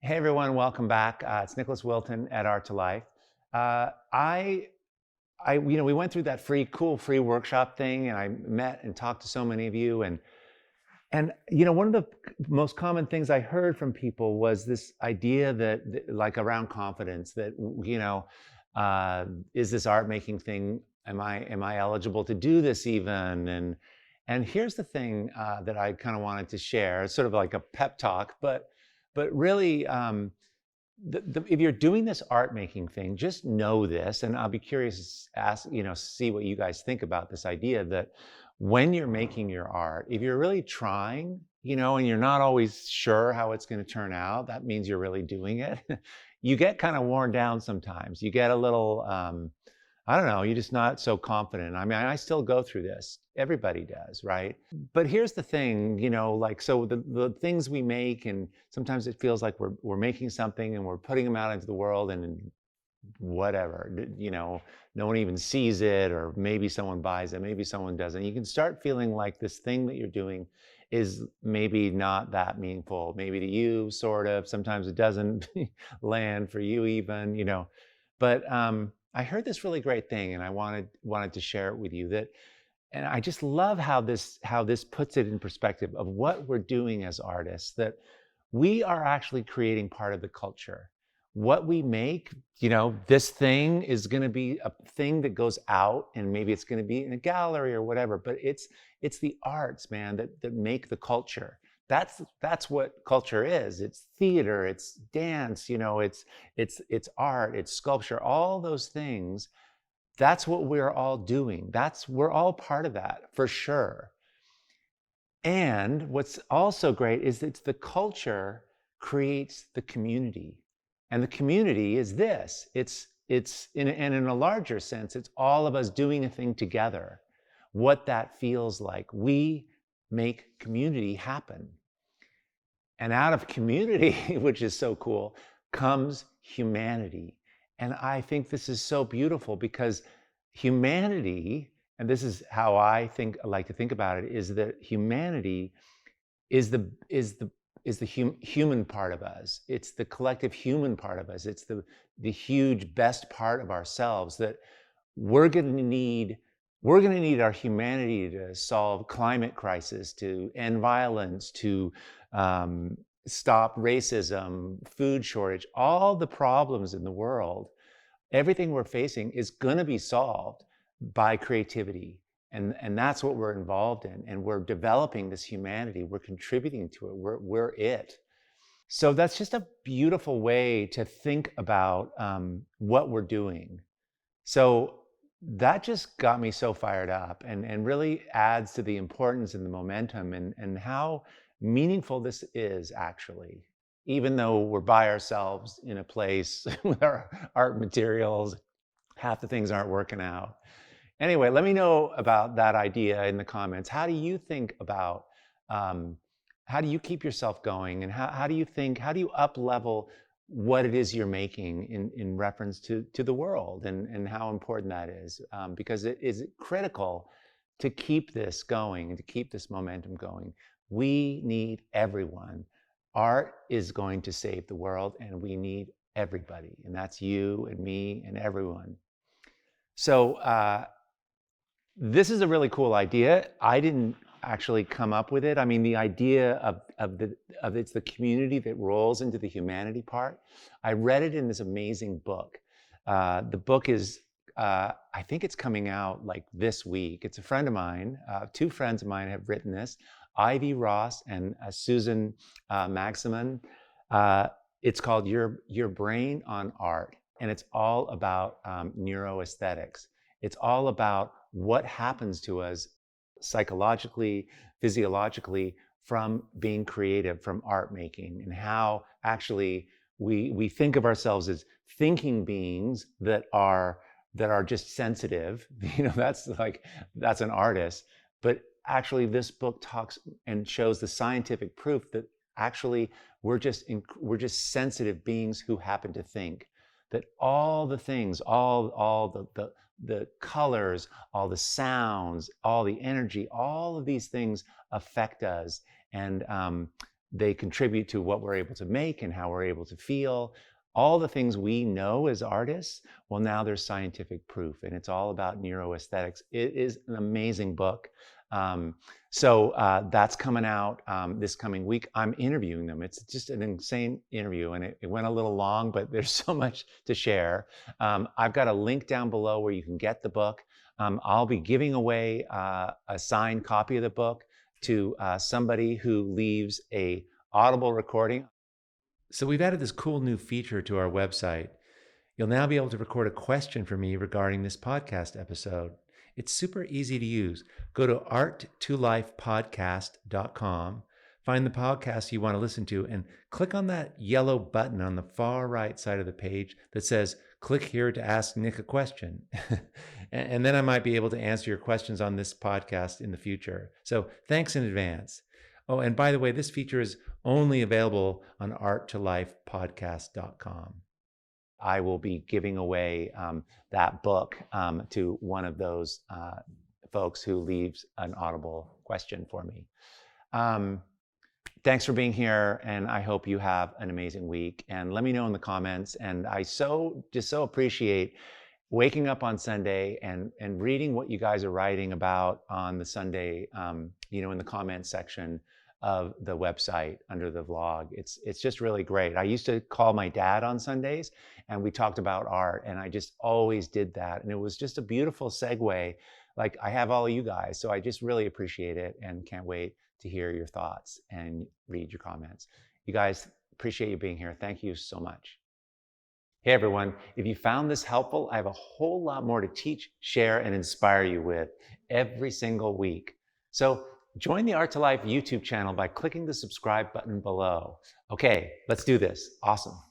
Hey everyone, welcome back. It's Nicholas Wilton at Art to Life. Uh, I, we went through that free workshop thing, and I met and talked to so many of you, and one of the most common things I heard from people was this idea that like around confidence, that is this art making thing? Am I eligible to do this even? And here's the thing that I kind of wanted to share. It's sort of like a pep talk, but really. If you're doing this art making thing, just know this, and I'll be curious to see what you guys think about this idea that when you're making your art, if you're really trying, and you're not always sure how it's going to turn out, that means you're really doing it. You get kind of worn down sometimes. You get a little, I don't know, you're just not so confident. I mean, I still go through this. Everybody does, right? But here's the thing, like, so the things we make, and sometimes it feels like we're making something and we're putting them out into the world, and whatever, no one even sees it, or maybe someone buys it, maybe someone doesn't. You can start feeling like this thing that you're doing is maybe not that meaningful, maybe to you, sort of. Sometimes it doesn't land for you even, But I heard this really great thing, and I wanted to share it with you. And I just love how this puts it in perspective of what we're doing as artists, that we are actually creating part of the culture. What we make, this thing is going to be a thing that goes out, and maybe it's going to be in a gallery or whatever, but it's the arts, man, that make the culture. That's what culture is. It's theater, it's dance, it's art, it's sculpture, all those things. That's what we're all doing. We're all part of that, for sure. And what's also great is that the culture creates the community. And the community is this. And in a larger sense, it's all of us doing a thing together. What that feels like. We make community happen. And out of community, which is so cool, comes humanity. And I think this is so beautiful, because humanity, and this is how I like to think about it, is that humanity is the human part of us. It's the collective human part of us. It's the huge best part of ourselves, that we're going to need our humanity to solve climate crisis, to end violence, to stop racism, food shortage, all the problems in the world. Everything we're facing is going to be solved by creativity. And that's what we're involved in. And we're developing this humanity. We're contributing to it. We're it. So that's just a beautiful way to think about what we're doing. So that just got me so fired up, and really adds to the importance and the momentum, and how meaningful this is, actually. Even though we're by ourselves in a place with our art materials, half the things aren't working out. Anyway, let me know about that idea in the comments. How do you think about, how do you keep yourself going, and how do you up level what it is you're making in reference to the world, and how important that is, because it is critical to keep this going and to keep this momentum going. We need everyone. Art is going to save the world, and we need everybody, and that's you and me and everyone. So this is a really cool idea. I didn't actually come up with it. I mean, the idea of it's the community that rolls into the humanity part. I read it in this amazing book. The book is, I think it's coming out like this week. It's a friend of mine, two friends of mine have written this, Ivy Ross and Susan Magsamen. It's called Your Brain on Art, and it's all about neuroaesthetics. It's all about what happens to us psychologically, physiologically, from being creative, from art making, and how actually we think of ourselves as thinking beings that are just sensitive. That's an artist. But actually, this book talks and shows the scientific proof that actually we're just sensitive beings who happen to think. That all the things, all the colors, all the sounds, all the energy, all of these things affect us. And they contribute to what we're able to make and how we're able to feel. All the things we know as artists, well, now there's scientific proof, and it's all about neuroaesthetics. It is an amazing book. So that's coming out this coming week. I'm interviewing them. It's just an insane interview, and it went a little long, but there's so much to share. I've got a link down below where you can get the book. I'll be giving away a signed copy of the book to somebody who leaves a Audible recording. So we've added this cool new feature to our website. You'll now be able to record a question for me regarding this podcast episode. It's super easy to use. Go to art2lifepodcast.com, find the podcast you want to listen to, and click on that yellow button on the far right side of the page that says, click here to ask Nick a question. And then I might be able to answer your questions on this podcast in the future. So thanks in advance. Oh, and by the way, this feature is only available on art2lifepodcast.com. I will be giving away that book to one of those folks who leaves an Audible question for me. Thanks for being here, and I hope you have an amazing week. And let me know in the comments. And I just so appreciate waking up on Sunday and reading what you guys are writing about on the Sunday, in the comment section of the website under the vlog. It's just really great. I used to call my dad on Sundays, and we talked about art, and I just always did that. And it was just a beautiful segue. Like, I have all of you guys, so I just really appreciate it and can't wait to hear your thoughts and read your comments. You guys, appreciate you being here. Thank you so much. Hey everyone, if you found this helpful, I have a whole lot more to teach, share, and inspire you with every single week. So join the Art to Life YouTube channel by clicking the subscribe button below. Okay, let's do this. Awesome.